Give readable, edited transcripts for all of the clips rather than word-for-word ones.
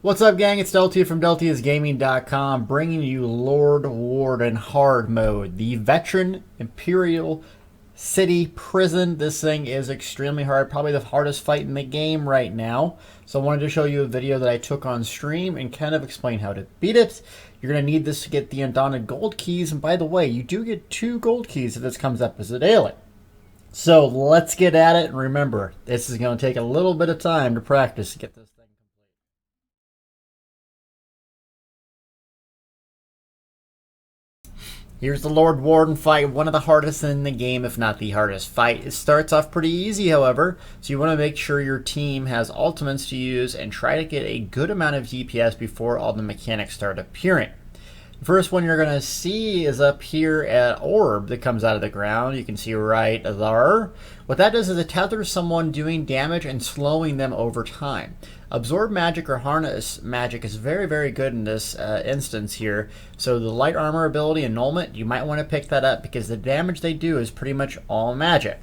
What's up, gang? It's Deltia from DeltiasGaming.com, bringing you Lord Warden Hard Mode, the veteran Imperial City Prison. This thing is extremely hard, probably the hardest fight in the game right now. So I wanted to show you a video that I took on stream and kind of explain how to beat it. You're going to need this to get the Undaunted Gold Keys, and by the way, you do get 2 gold keys if this comes up as a daily. So let's get at it, and remember, this is going to take a little bit of time to practice to get this thing complete. Here's the Lord Warden fight, one of the hardest in the game, if not the hardest fight. It starts off pretty easy, however, so you want to make sure your team has ultimates to use and try to get a good amount of DPS before all the mechanics start appearing. The first one you're going to see is up here at Orb that comes out of the ground. You can see right there. What that does is it tethers someone doing damage and slowing them over time. Absorb magic or harness magic is very, very good in this instance here. So the light armor ability, annulment, you might want to pick that up because the damage they do is pretty much all magic.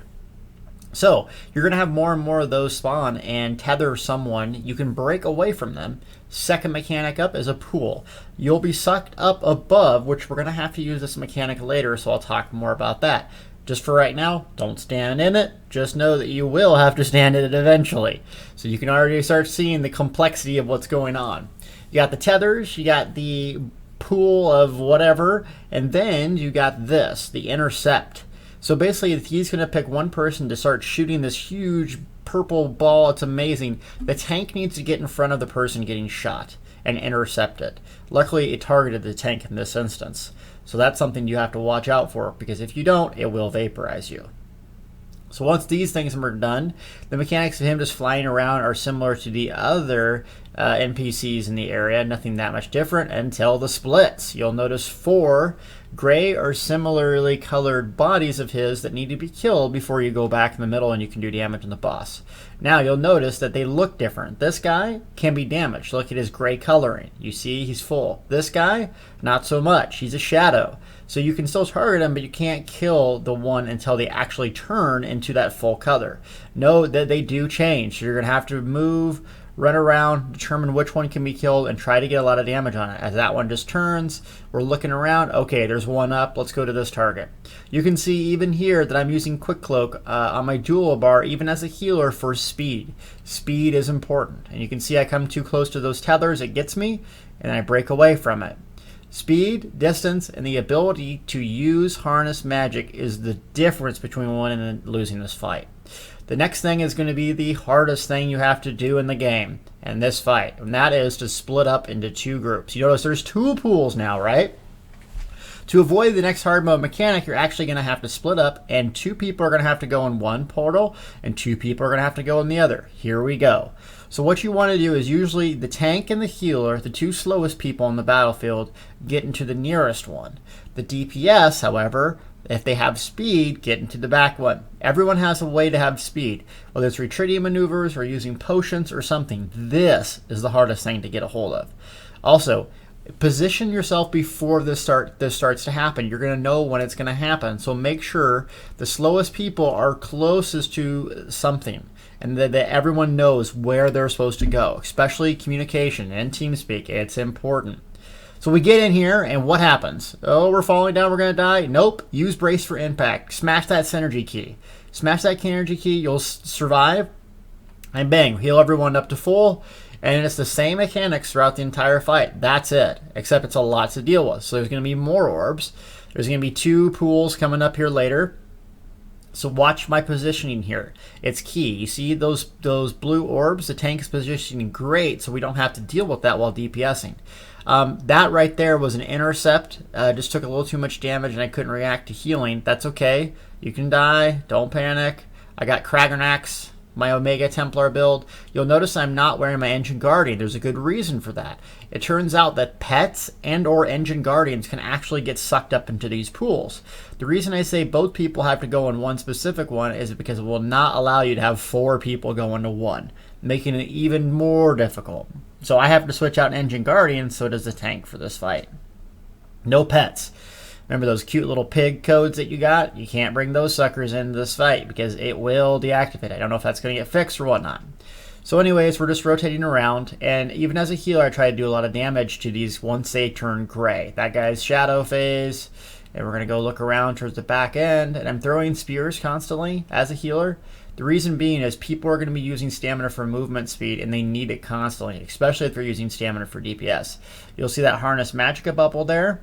So you're going to have more and more of those spawn and tether someone. You can break away from them. Second mechanic up is a pool. You'll be sucked up above, which we're going to have to use this mechanic later, so I'll talk more about that. Just for right now, don't stand in it. Just know that you will have to stand in it eventually. So you can already start seeing the complexity of what's going on. You got the tethers, you got the pool of whatever, and then you got this, the intercept. So basically, he's going to pick one person to start shooting this huge purple ball. It's amazing. The tank needs to get in front of the person getting shot and intercept it. Luckily, it targeted the tank in this instance. So that's something you have to watch out for, because if you don't, it will vaporize you. So once these things are done, the mechanics of him just flying around are similar to the other NPCs in the area. Nothing that much different until the splits. You'll notice 4 gray or similarly colored bodies of his that need to be killed before you go back in the middle and you can do damage on the boss. Now you'll notice that they look different. This guy can be damaged. Look at his gray coloring. You see he's full. This guy, not so much. He's a shadow. So you can still target them, but you can't kill the one until they actually turn into that full color. Know that they do change. So you're going to have to move, run around, determine which one can be killed, and try to get a lot of damage on it. As that one just turns, we're looking around. Okay, there's one up. Let's go to this target. You can see even here that I'm using Quick Cloak on my dual bar, even as a healer, for speed. Speed is important. And you can see I come too close to those tethers, it gets me, and I break away from it. Speed, distance, and the ability to use harness magic is the difference between winning and losing this fight. The next thing is going to be the hardest thing you have to do in the game in this fight, and that is to split up into 2 groups. You notice there's 2 pools now, right? To avoid the next hard mode mechanic, you're actually going to have to split up, and 2 people are going to have to go in one portal, and 2 people are going to have to go in the other. Here we go. So what you want to do is usually the tank and the healer, the 2 slowest people on the battlefield, get into the nearest one. The DPS, however, if they have speed, get into the back one. Everyone has a way to have speed, whether it's retreating maneuvers or using potions or something. This is the hardest thing to get a hold of. Also, position yourself before this starts to happen. You're going to know when it's going to happen, so make sure the slowest people are closest to something, and that everyone knows where they're supposed to go, especially communication and TeamSpeak. It's important. So we get in here, and what happens? Oh, we're falling down, we're going to die? Nope. Use Brace for Impact. Smash that synergy key. Smash that synergy key, you'll survive, and bang, heal everyone up to full. And it's the same mechanics throughout the entire fight. That's it, except it's a lot to deal with. So there's going to be more orbs. There's going to be 2 pools coming up here later. So watch my positioning here. It's key. You see those blue orbs? The tank is positioning great, so we don't have to deal with that while DPSing. That right there was an intercept. Just took a little too much damage, and I couldn't react to healing. That's okay. You can die. Don't panic. I got Kragernax, my Omega Templar build. You'll notice I'm not wearing my Engine Guardian. There's a good reason for that. It turns out that pets and or Engine Guardians can actually get sucked up into these pools. The reason I say both people have to go in one specific one is because it will not allow you to have 4 people go into one, making it even more difficult. So I have to switch out Engine Guardian, so does the tank for this fight. No pets. Remember those cute little pig codes that you got? You can't bring those suckers into this fight because it will deactivate. I don't know if that's going to get fixed or whatnot. So anyways, we're just rotating around, and even as a healer, I try to do a lot of damage to these once they turn gray. That guy's shadow phase, and we're going to go look around towards the back end, and I'm throwing spears constantly as a healer. The reason being is people are going to be using stamina for movement speed, and they need it constantly, especially if they're using stamina for DPS. You'll see that Harness Magicka bubble there.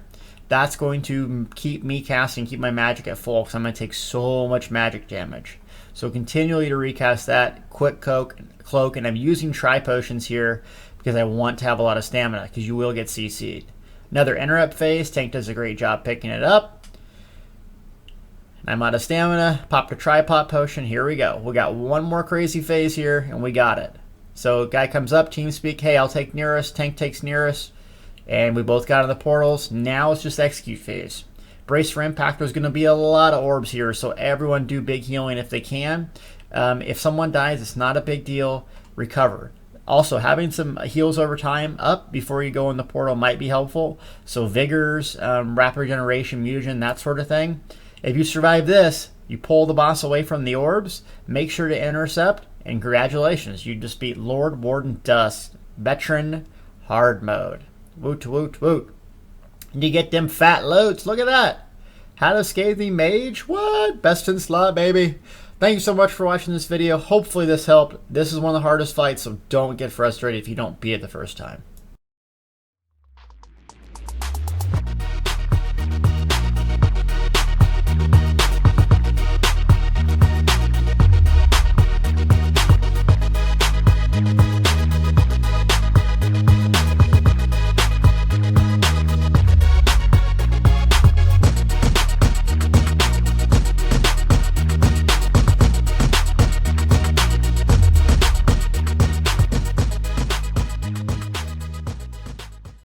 That's going to keep me casting, keep my magic at full, because I'm going to take so much magic damage. So continually to recast that, quick cloak, and I'm using tri-potions here because I want to have a lot of stamina, because you will get CC'd. Another interrupt phase, tank does a great job picking it up. I'm out of stamina, popped a tri-pot potion, here we go. We got one more crazy phase here, and we got it. So guy comes up, team speak, hey, I'll take nearest, tank takes nearest, and we both got in the portals. Now it's just execute phase. Brace for impact. There's going to be a lot of orbs here, so everyone do big healing if they can. If someone dies, it's not a big deal. Recover. Also, having some heals over time up before you go in the portal might be helpful. So vigors, rapid regeneration, mutagen, that sort of thing. If you survive this, you pull the boss away from the orbs, make sure to intercept, and congratulations, you just beat Lord Warden Dust, veteran hard mode. Woot woot woot. And you get them fat loads. Look at that. How to Scathing Mage? What? Best in slot, baby. Thank you so much for watching this video. Hopefully this helped. This is one of the hardest fights, so don't get frustrated if you don't beat it the first time.